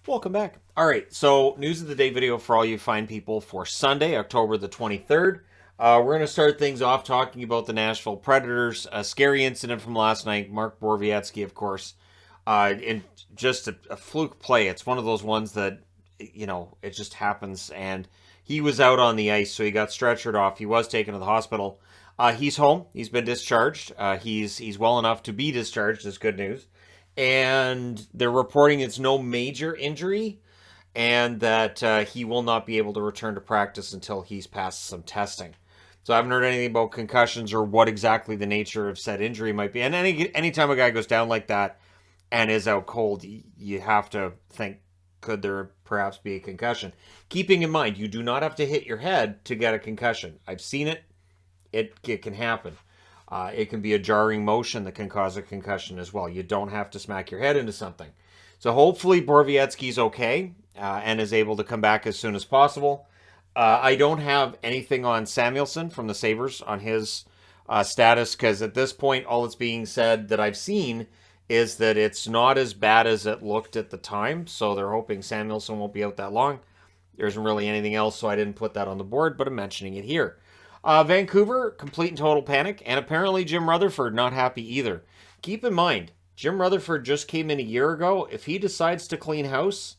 Welcome back. All right, so news of the day video for all you fine people for Sunday, October the 23rd. We're going to start things off talking about the Nashville Predators. A scary incident from last night. Mark Borowiecki, of course, in just a fluke play. It's one of those ones that, it just happens. And he was out on the ice, so he got stretchered off. He was taken to the hospital. He's home. He's been discharged. He's well enough to be discharged. Is good news. And they're reporting it's no major injury and that he will not be able to return to practice until he's passed some testing. So I haven't heard anything about concussions or what exactly the nature of said injury might be. And anytime a guy goes down like that and is out cold, you have to think, could there perhaps be a concussion? Keeping in mind, you do not have to hit your head to get a concussion. I've seen it. It can happen. It can be a jarring motion that can cause a concussion as well. You don't have to smack your head into something. So hopefully Borowiecki's okay and is able to come back as soon as possible. I don't have anything on Samuelsson from the Sabres on his status because at this point all that's being said that I've seen is that it's not as bad as it looked at the time. So they're hoping Samuelsson won't be out that long. There isn't really anything else, so I didn't put that on the board, but I'm mentioning it here. Vancouver, complete and total panic, and apparently Jim Rutherford not happy either. Keep in mind, Jim Rutherford just came in a year ago. If he decides to clean house,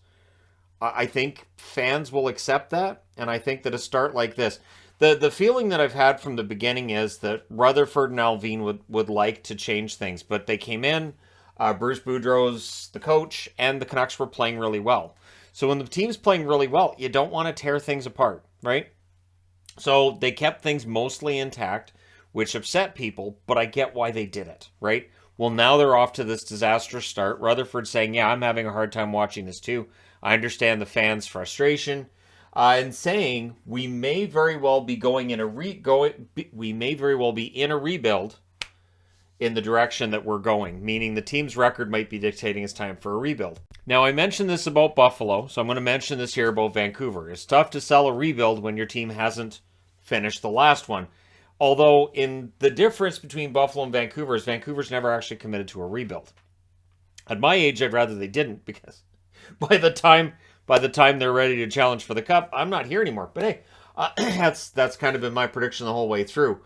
I think fans will accept that, and I think that a start like this, the feeling that I've had from the beginning is that Rutherford and Alvin would like to change things, but they came in, Bruce Boudreau's the coach, and the Canucks were playing really well. So when the team's playing really well, you don't want to tear things apart, right? So they kept things mostly intact, which upset people, but I get why they did it, right? Well, now they're off to this disastrous start. Rutherford saying, yeah, I'm having a hard time watching this too. I understand the fans' frustration. And saying we may very well be going in a we may very well be in a rebuild in the direction that we're going, meaning the team's record might be dictating it's time for a rebuild. Now, I mentioned this about Buffalo, so I'm going to mention this here about Vancouver. It's tough to sell a rebuild when your team hasn't finished the last one. Although, in the difference between Buffalo and Vancouver is Vancouver's never actually committed to a rebuild. At my age, I'd rather they didn't, because by the time they're ready to challenge for the cup, I'm not here anymore. But hey, that's kind of been my prediction the whole way through.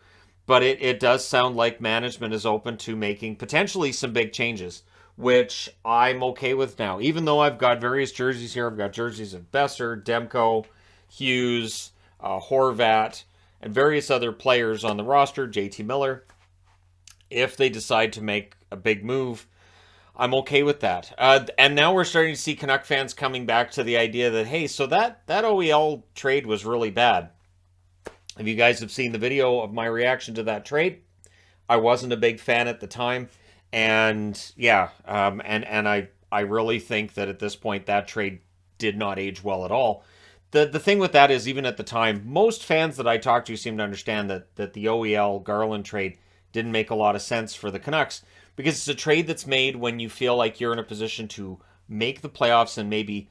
But it does sound like management is open to making potentially some big changes, which I'm okay with now. Even though I've got various jerseys here. I've got jerseys of Besser, Demko, Hughes, Horvat, and various other players on the roster, JT Miller. If they decide to make a big move, I'm okay with that. And now we're starting to see Canuck fans coming back to the idea that, hey, so that OEL trade was really bad. If you guys have seen the video of my reaction to that trade, I wasn't a big fan at the time. And yeah, and I really think that at this point that trade did not age well at all. The thing with that is, even at the time, most fans that I talked to seem to understand that the OEL Garland trade didn't make a lot of sense for the Canucks, because it's a trade that's made when you feel like you're in a position to make the playoffs and maybe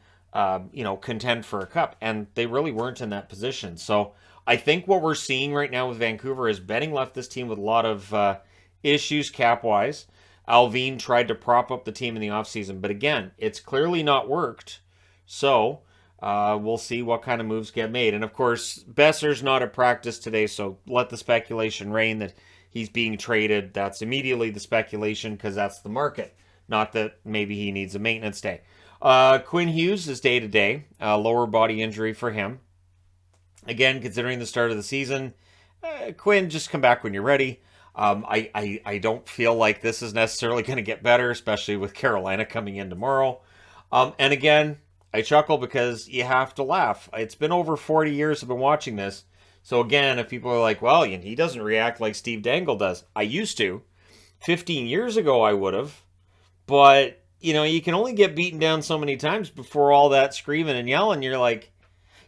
contend for a cup, and they really weren't in that position. So I think what we're seeing right now with Vancouver is Benning left this team with a lot of issues cap-wise. Alvin tried to prop up the team in the offseason, but again, it's clearly not worked. So we'll see what kind of moves get made. And of course, Besser's not at practice today, so let the speculation reign that he's being traded. That's immediately the speculation because that's the market, not that maybe he needs a maintenance day. Quinn Hughes is day-to-day, lower body injury for him. Again, considering the start of the season, Quinn, just come back when you're ready. I don't feel like this is necessarily going to get better, especially with Carolina coming in tomorrow. And again, I chuckle because you have to laugh. It's been over 40 years I've been watching this. So again, if people are like, well, he doesn't react like Steve Dangle does. I used to. 15 years ago, I would have. But, you can only get beaten down so many times before all that screaming and yelling. You're like,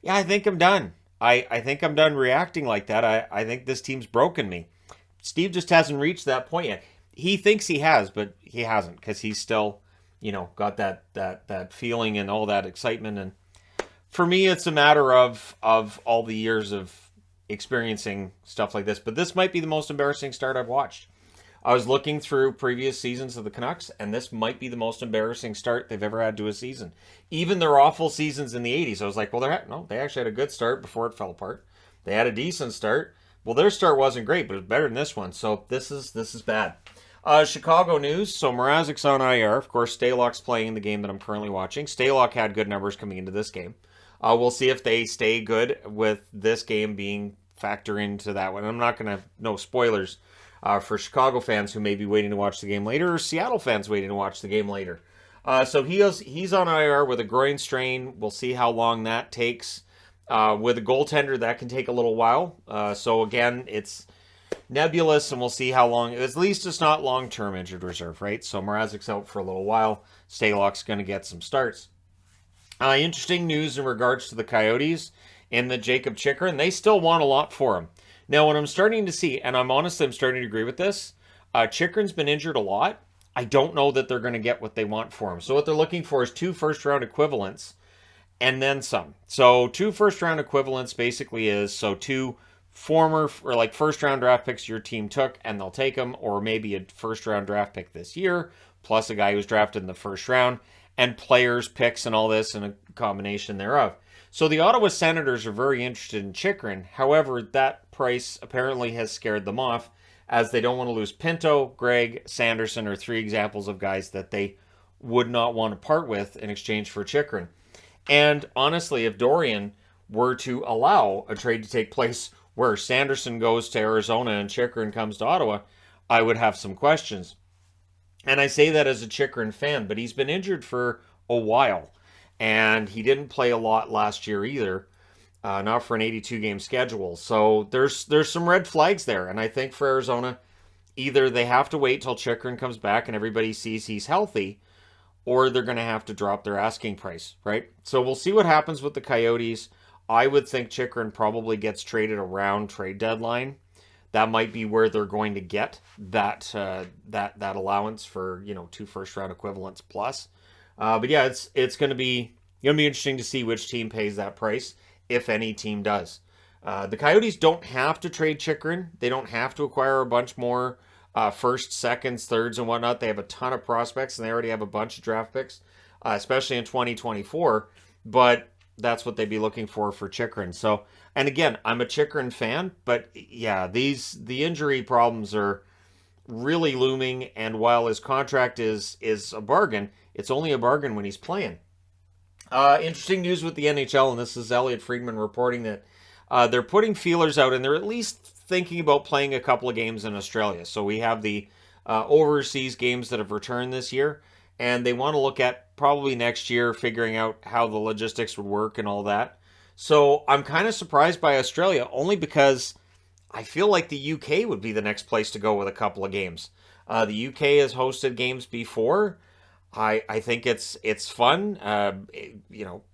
yeah, I think I'm done. I think I'm done reacting like that. I think this team's broken me. Steve just hasn't reached that point yet. He thinks he has, but he hasn't, because he's still, got that feeling and all that excitement. And for me, it's a matter of all the years of experiencing stuff like this. But this might be the most embarrassing start I've watched. I was looking through previous seasons of the Canucks, and this might be the most embarrassing start they've ever had to a season. Even their awful seasons in the 80s, I was like, well, they actually had a good start before it fell apart. They had a decent start. Well, their start wasn't great, but it was better than this one. So this is bad. Chicago news. So Mrazek's on IR. Of course, Stalock's playing in the game that I'm currently watching. Stalock had good numbers coming into this game. We'll see if they stay good with this game being factor into that one. I'm not going to, no spoilers for Chicago fans who may be waiting to watch the game later, or Seattle fans waiting to watch the game later. So he's on IR with a groin strain. We'll see how long that takes. With a goaltender, that can take a little while. So again, it's nebulous, and we'll see how long. At least it's not long-term injured reserve, right? So Mrazek's out for a little while. Stalock's going to get some starts. Interesting news in regards to the Coyotes and the Jacob Chychrun. They still want a lot for him. Now, what I'm starting to see, and I'm starting to agree with this, Chychrun's been injured a lot. I don't know that they're going to get what they want for him. So what they're looking for is 2 first-round equivalents and then some. So 2 first-round equivalents basically is, so 2 former, or like first-round draft picks your team took, and they'll take them, or maybe a first-round draft pick this year, plus a guy who's drafted in the first round, and players, picks, and all this, and a combination thereof. So the Ottawa Senators are very interested in Chychrun. However, that price apparently has scared them off, as they don't want to lose Pinto, Gregg, Sanderson are 3 examples of guys that they would not want to part with in exchange for Chychrun. And honestly, if Dorian were to allow a trade to take place where Sanderson goes to Arizona and Chychrun comes to Ottawa, I would have some questions. And I say that as a Chychrun fan, but he's been injured for a while. And he didn't play a lot last year either, not for an 82-game schedule. So there's some red flags there. And I think for Arizona, either they have to wait till Chychrun comes back and everybody sees he's healthy, or they're going to have to drop their asking price, right? So we'll see what happens with the Coyotes. I would think Chychrun probably gets traded around trade deadline. That might be where they're going to get that allowance for 2 first-round equivalents plus. But yeah, it's going to be interesting to see which team pays that price, if any team does. The Coyotes don't have to trade Chychrun. They don't have to acquire a bunch more first, seconds, thirds, and whatnot. They have a ton of prospects, and they already have a bunch of draft picks, especially in 2024. But that's what they'd be looking for Chychrun. So, and again, I'm a Chychrun fan, but yeah, the injury problems are really looming. And while his contract is a bargain, it's only a bargain when he's playing. Interesting news with the NHL, and this is Elliot Friedman reporting that they're putting feelers out, and they're at least thinking about playing a couple of games in Australia. So we have the overseas games that have returned this year, and they want to look at probably next year figuring out how the logistics would work and all that. So I'm kind of surprised by Australia, only because I feel like the UK would be the next place to go with a couple of games. The UK has hosted games before. I think it's fun.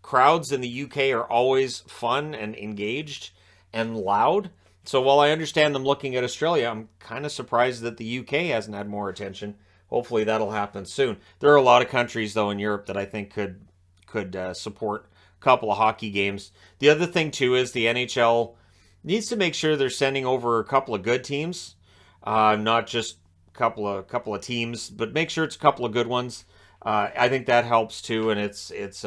Crowds in the UK are always fun and engaged and loud. So while I understand them looking at Australia, I'm kind of surprised that the UK hasn't had more attention. Hopefully that'll happen soon. There are a lot of countries, though, in Europe that I think could support a couple of hockey games. The other thing, too, is the NHL needs to make sure they're sending over a couple of good teams, not just a couple of teams, but make sure it's a couple of good ones. I think that helps, too, and it's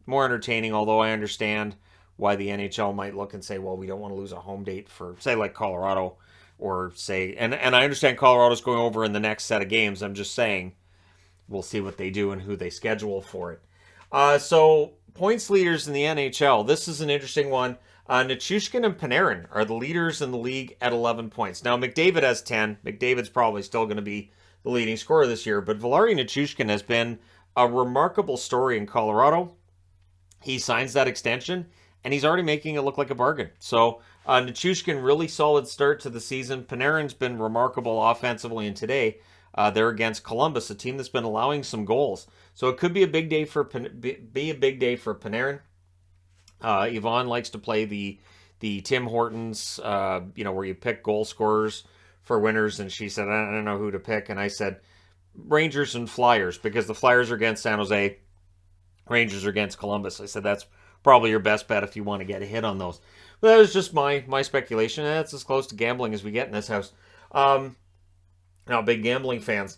more entertaining, although I understand why the NHL might look and say, well, we don't want to lose a home date for, say, like Colorado, or say, and I understand Colorado's going over in the next set of games. I'm just saying we'll see what they do and who they schedule for it. So points leaders in the NHL. This is an interesting one. Nichushkin and Panarin are the leaders in the league at 11 points. Now, McDavid has 10. McDavid's probably still going to be the leading scorer this year, but Valeri Nichushkin has been a remarkable story in Colorado. He signs that extension, and he's already making it look like a bargain. So Nichushkin, really solid start to the season. Panarin's been remarkable offensively, and today they're against Columbus, a team that's been allowing some goals. So it could be a big day for Panarin. Yvonne likes to play the Tim Hortons, where you pick goal scorers for winners, and she said, I don't know who to pick, and I said Rangers and Flyers, because the Flyers are against San Jose, Rangers are against Columbus. I said that's probably your best bet if you want to get a hit on those. But that was just my speculation. That's as close to gambling as we get in this house. Now, big gambling fans.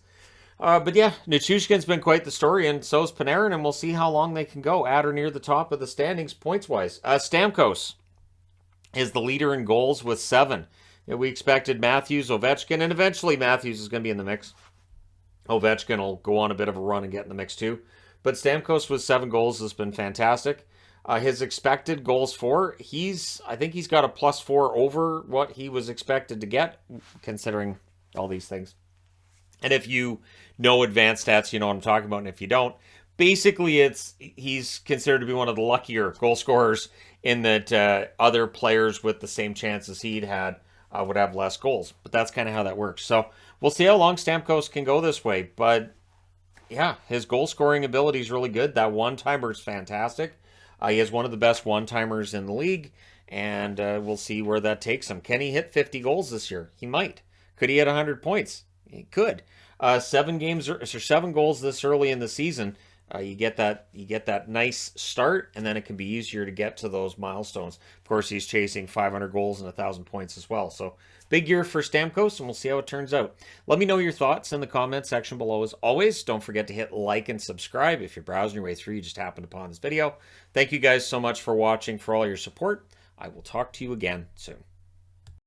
But yeah, Nichushkin's been quite the story, and so's Panarin, and we'll see how long they can go at or near the top of the standings points-wise. Stamkos is the leader in goals with 7. We expected Matthews, Ovechkin, and eventually Matthews is going to be in the mix. Ovechkin will go on a bit of a run and get in the mix too. But Stamkos with 7 goals has been fantastic. His expected goals for, I think he's got a +4 over what he was expected to get, considering all these things. And if you know advanced stats, you know what I'm talking about. And if you don't, basically he's considered to be one of the luckier goal scorers in that other players with the same chances he'd had would have less goals. But that's kind of how that works. So we'll see how long Stamkos can go this way. But yeah, his goal scoring ability is really good. That one-timer is fantastic. He has one of the best one-timers in the league. And we'll see where that takes him. Can he hit 50 goals this year? He might. Could he hit 100 points? He could. 7 goals this early in the season. You get that nice start, and then it can be easier to get to those milestones. Of course, he's chasing 500 goals and 1,000 points as well. So big year for Stamkos, and we'll see how it turns out. Let me know your thoughts in the comments section below. As always, don't forget to hit like and subscribe if you're browsing your way through. You just happened upon this video. Thank you guys so much for watching, for all your support. I will talk to you again soon.